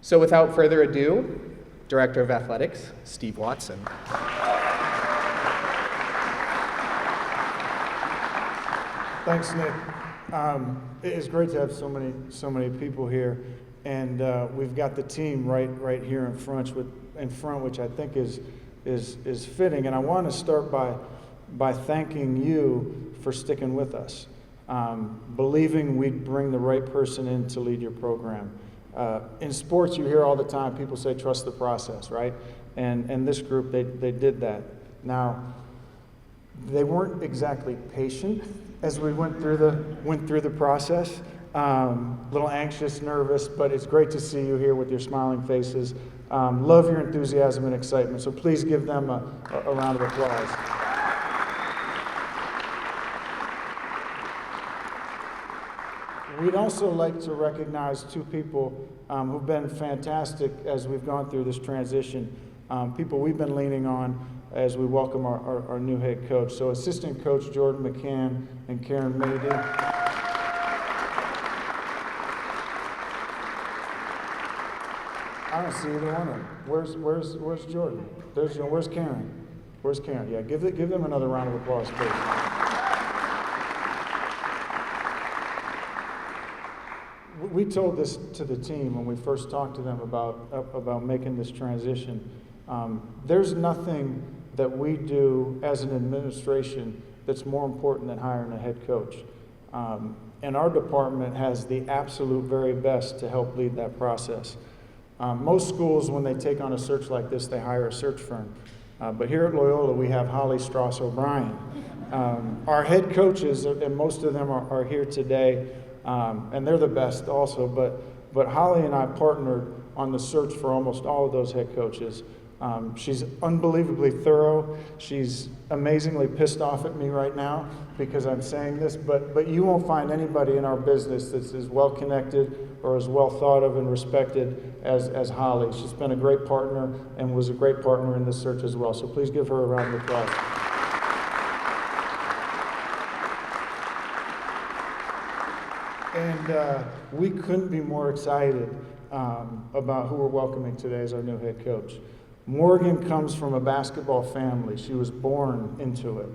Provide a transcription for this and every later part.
So without further ado, Director of Athletics, Steve Watson. Thanks, Nick. It's great to have so many people here, and we've got the team right here in front, which I think is fitting. And I want to start by thanking you for sticking with us, believing we'd bring the right person in to lead your program. In sports, you hear all the time people say trust the process, right? And this group, they did that. Now, they weren't exactly patient as we went through the process. A little anxious, nervous, but it's great to see you here with your smiling faces. Love your enthusiasm and excitement, so please give them a round of applause. We'd also like to recognize two people who've been fantastic as we've gone through this transition, people we've been leaning on as we welcome our new head coach. So assistant coach Jordan McCann and Karen Mayday. I don't see either one of them. Where's Jordan? Where's Karen? Where's Karen? Yeah, give them another round of applause, please. We told this to the team when we first talked to them about making this transition. There's nothing that we do as an administration that's more important than hiring a head coach. And our department has the absolute very best to help lead that process. Most schools, when they take on a search like this, they hire a search firm. But here at Loyola, we have Holly Strauss O'Brien. Our head coaches, and most of them are here today, and they're the best also, but Holly and I partnered on the search for almost all of those head coaches. She's unbelievably thorough. She's amazingly pissed off at me right now because I'm saying this, but you won't find anybody in our business that's as well connected or as well thought of and respected as Holly. She's been a great partner and was a great partner in this search as well. So please give her a round of applause. And we couldn't be more excited about who we're welcoming today as our new head coach. Morgan comes from a basketball family. She was born into it.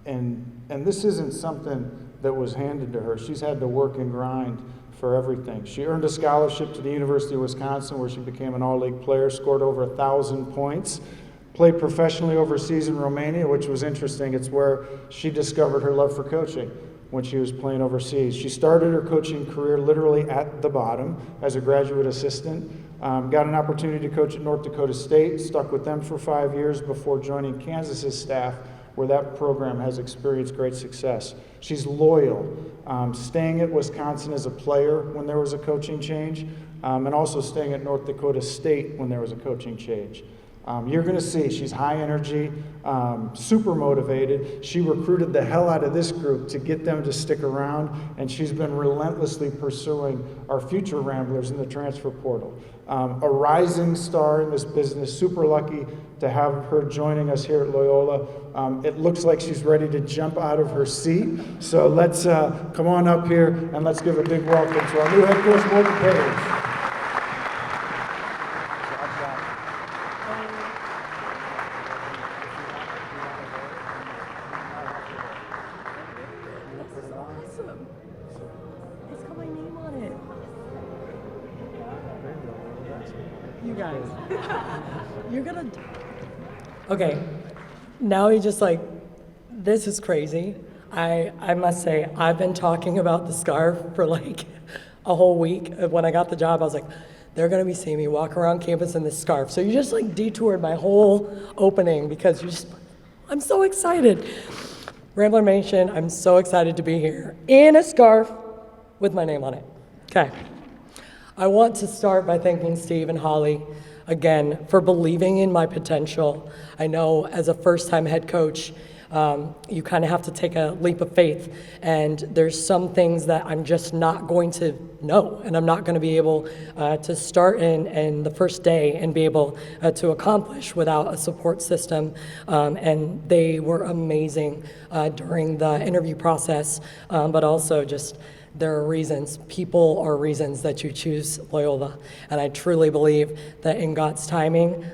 And this isn't something that was handed to her. She's had to work and grind for everything. She earned a scholarship to the University of Wisconsin, where she became an all-league player, scored over 1,000 points, played professionally overseas in Romania, which was interesting. It's where she discovered her love for coaching when she was playing overseas. She started her coaching career literally at the bottom as a graduate assistant, got an opportunity to coach at North Dakota State, stuck with them for 5 years before joining Kansas's staff, where that program has experienced great success. She's loyal, staying at Wisconsin as a player when there was a coaching change, and also staying at North Dakota State when there was a coaching change. You're going to see she's high energy, super motivated. She recruited the hell out of this group to get them to stick around, and she's been relentlessly pursuing our future Ramblers in the transfer portal. A rising star in this business, super lucky to have her joining us here at Loyola. It looks like she's ready to jump out of her seat, so let's come on up here and let's give a big welcome to our new head coach, Morgan Paige. Okay, now he just like, this is crazy. I must say, I've been talking about the scarf for like a whole week. When I got the job, I was like, they're gonna be seeing me walk around campus in this scarf. So you just like detoured my whole opening because I'm so excited. Rambler Nation, I'm so excited to be here in a scarf with my name on it. Okay, I want to start by thanking Steve and Holly again for believing in my potential. I know as a first-time head coach, you kind of have to take a leap of faith, and there's some things that I'm just not going to know, and I'm not going to be able to start in the first day and be able to accomplish without a support system. And they were amazing during the interview process, but also just there are reasons, people are reasons that you choose Loyola. And I truly believe that in God's timing,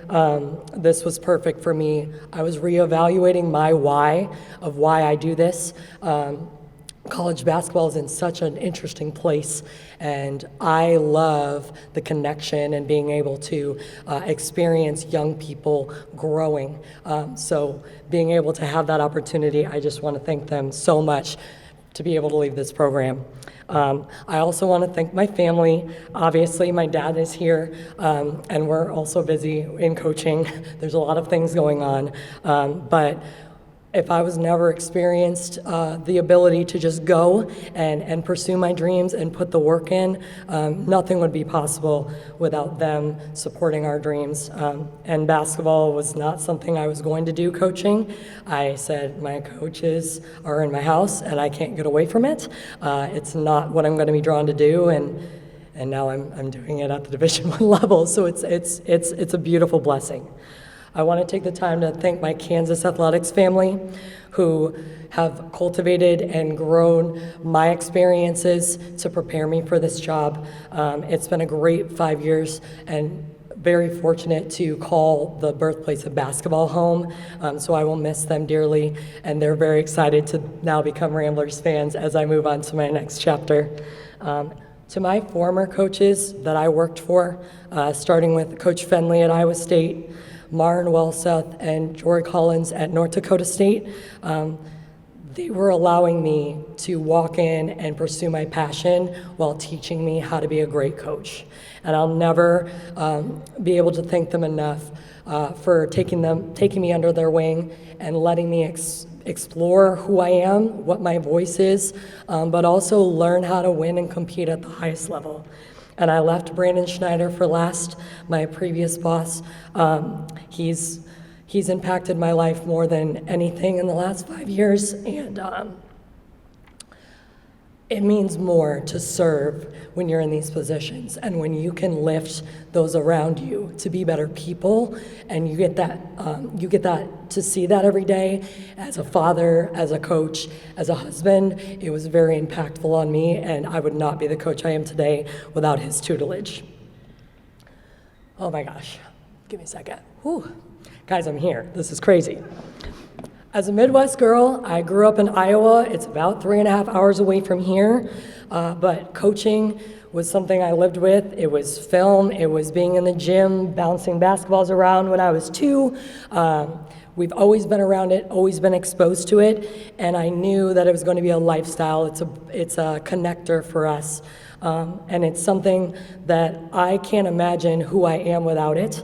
this was perfect for me. I was reevaluating my why of why I do this. College basketball is in such an interesting place, and I love the connection and being able to experience young people growing. So being able to have that opportunity, I just want to thank them so much to be able to lead this program. I also want to thank my family. Obviously, my dad is here, and we're also busy in coaching. There's a lot of things going on, but if I was never experienced the ability to just go and pursue my dreams and put the work in, nothing would be possible without them supporting our dreams. And basketball was not something I was going to do coaching. I said, my coaches are in my house and I can't get away from it. It's not what I'm going to be drawn to do, and now I'm doing it at the Division I level. So it's a beautiful blessing. I want to take the time to thank my Kansas athletics family who have cultivated and grown my experiences to prepare me for this job. It's been a great 5 years and very fortunate to call the birthplace of basketball home, so I will miss them dearly, and they're very excited to now become Ramblers fans as I move on to my next chapter. To my former coaches that I worked for, starting with Coach Fenley at Iowa State, Maren Wellseth and Jory Collins at North Dakota State, they were allowing me to walk in and pursue my passion while teaching me how to be a great coach. And I'll never be able to thank them enough for taking me under their wing and letting me explore who I am, what my voice is, but also learn how to win and compete at the highest level. And I left Brandon Schneider for last, my previous boss. He's impacted my life more than anything in the last 5 years, and it means more to serve when you're in these positions and when you can lift those around you to be better people, and you get that to see that every day as a father, as a coach, as a husband. It was very impactful on me, and I would not be the coach I am today without his tutelage. Oh my gosh, give me a second. Whew. Guys, I'm here. This is crazy. As a Midwest girl, I grew up in Iowa. It's about 3.5 hours away from here, but coaching was something I lived with. It was film, it was being in the gym, bouncing basketballs around when I was 2. We've always been around it, always been exposed to it, and I knew that it was going to be a lifestyle. It's a connector for us, and it's something that I can't imagine who I am without it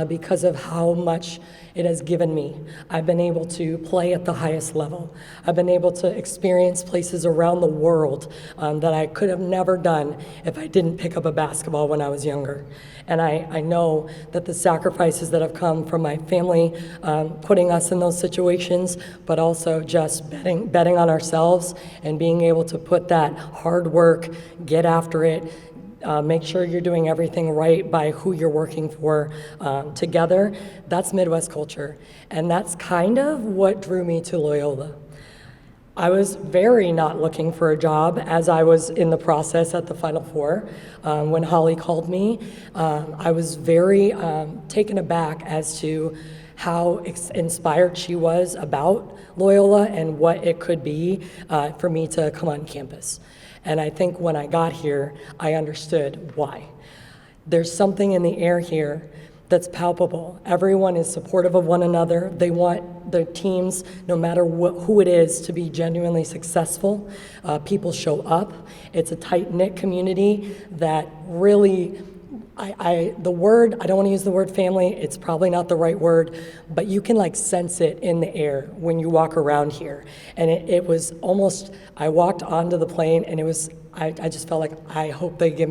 because of how much it has given me. I've been able to play at the highest level. I've been able to experience places around the world that I could have never done if I didn't pick up a basketball when I was younger. And I know that the sacrifices that have come from my family putting us in those situations, but also just betting on ourselves and being able to put that hard work, get after it, make sure you're doing everything right by who you're working for together. That's Midwest culture. And that's kind of what drew me to Loyola. I was very not looking for a job as I was in the process at the Final Four. When Holly called me, I was very taken aback as to how inspired she was about Loyola and what it could be for me to come on campus. And I think when I got here, I understood why. There's something in the air here that's palpable. Everyone is supportive of one another. They want their teams, no matter who it is, to be genuinely successful. People show up. It's a tight-knit community that really, I don't want to use the word family, it's probably not the right word, but you can like sense it in the air when you walk around here. And it was almost, I walked onto the plane and it was, I just felt like I hope they give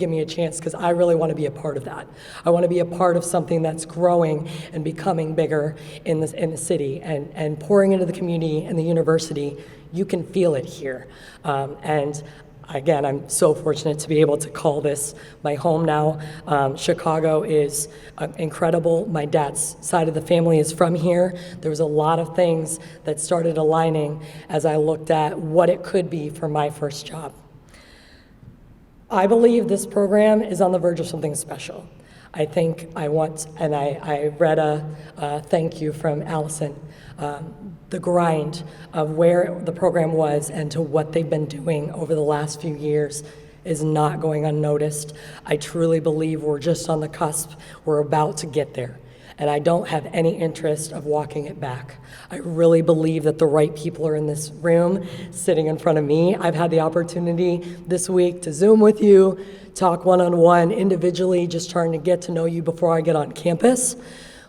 me a chance, because I really want to be a part of that. I want to be a part of something that's growing and becoming bigger in the city and pouring into the community and the university. You can feel it here. And again, I'm so fortunate to be able to call this my home now. Chicago is incredible. My dad's side of the family is from here. There was a lot of things that started aligning as I looked at what it could be for my first job. I believe this program is on the verge of something special. I think I want, and I read a thank you from Allison, the grind of where the program was and to what they've been doing over the last few years is not going unnoticed. I truly believe we're just on the cusp. We're about to get there. And I don't have any interest of walking it back. I really believe that the right people are in this room sitting in front of me. I've had the opportunity this week to Zoom with you, talk one-on-one, individually, just trying to get to know you before I get on campus.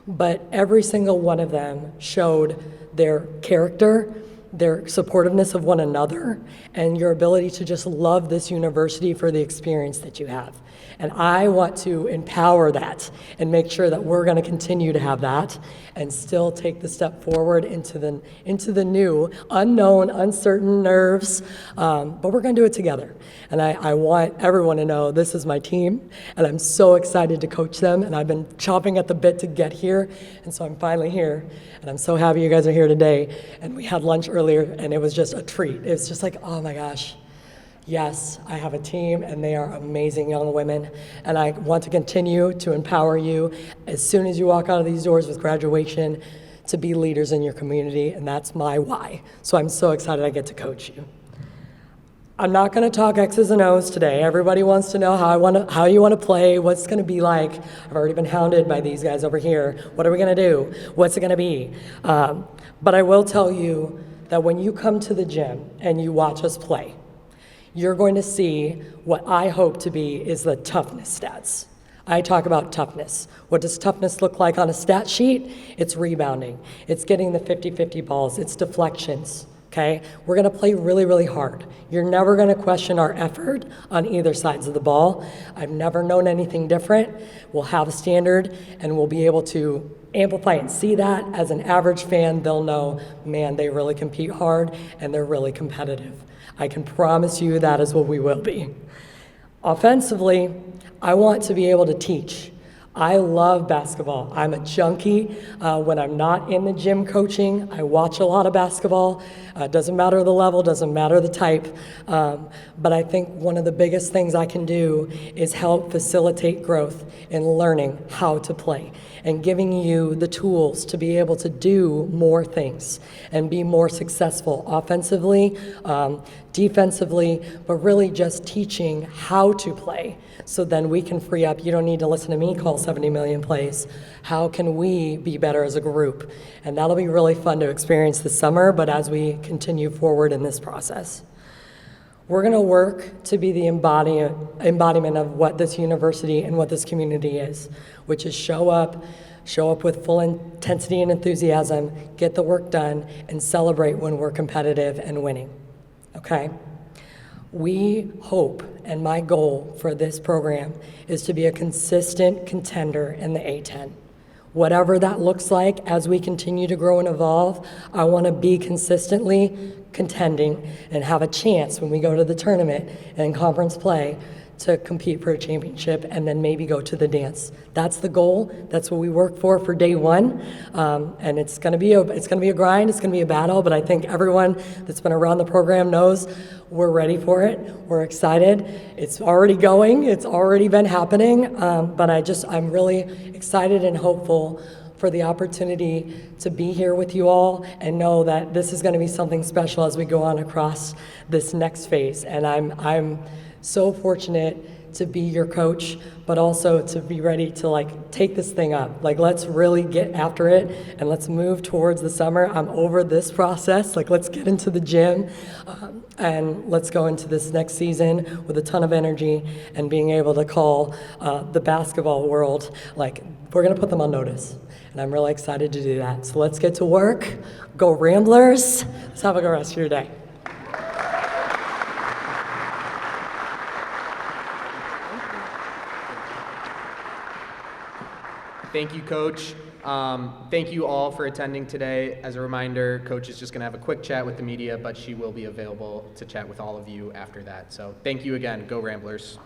But every single one of them showed their character, their supportiveness of one another, and your ability to just love this university for the experience that you have. And I want to empower that and make sure that we're going to continue to have that and still take the step forward into the new, unknown, uncertain nerves. But we're going to do it together. And I want everyone to know this is my team, and I'm so excited to coach them. And I've been chomping at the bit to get here, and so I'm finally here. And I'm so happy you guys are here today. And we had lunch earlier, and it was just a treat. It was just like, oh my gosh. Yes, I have a team, and they are amazing young women, and I want to continue to empower you as soon as you walk out of these doors with graduation to be leaders in your community, and that's my why. So I'm so excited I get to coach you. I'm not going to talk X's and O's today. Everybody wants to know how you want to play, what's going to be like. I've already been hounded by these guys over here. What are we going to do? What's it going to be? But I will tell you that when you come to the gym and you watch us play, you're going to see what I hope to be is the toughness stats. I talk about toughness. What does toughness look like on a stat sheet? It's rebounding. It's getting the 50-50 balls. It's deflections, okay? We're going to play really, really hard. You're never going to question our effort on either sides of the ball. I've never known anything different. We'll have a standard, and we'll be able to amplify and see that. As an average fan, they'll know, man, they really compete hard, and they're really competitive. I can promise you that is what we will be. Offensively, I want to be able to teach. I love basketball. I'm a junkie. When I'm not in the gym coaching, I watch a lot of basketball. Doesn't matter the level, doesn't matter the type. But I think one of the biggest things I can do is help facilitate growth in learning how to play and giving you the tools to be able to do more things and be more successful offensively, defensively, but really just teaching how to play. So then we can free up, you don't need to listen to me call 70 million plays. How can we be better as a group? And that'll be really fun to experience this summer, but as we continue forward in this process. We're gonna work to be the embodiment of what this university and what this community is, which is show up with full intensity and enthusiasm, get the work done, and celebrate when we're competitive and winning, okay? We hope, and my goal for this program is to be a consistent contender in the A10. Whatever that looks like as we continue to grow and evolve, I want to be consistently contending and have a chance when we go to the tournament and conference play to compete for a championship and then maybe go to the dance. That's the goal. That's what we work for day one. And it's going to be a grind. It's going to be a battle. But I think everyone that's been around the program knows we're ready for it. We're excited. It's already going. It's already been happening. But I'm really excited and hopeful for the opportunity to be here with you all and know that this is going to be something special as we go on across this next phase. And I'm so fortunate to be your coach, but also to be ready to take this thing up. Let's really get after it and let's move towards the summer. I'm over this process. Let's get into the gym and let's go into this next season with a ton of energy and being able to call the basketball world, we're gonna put them on notice. And I'm really excited to do that. So let's get to work. Go Ramblers. Let's have a good rest of your day. Thank you, Coach. Thank you all for attending today. As a reminder, Coach is just going to have a quick chat with the media, but she will be available to chat with all of you after that. So thank you again. Go Ramblers.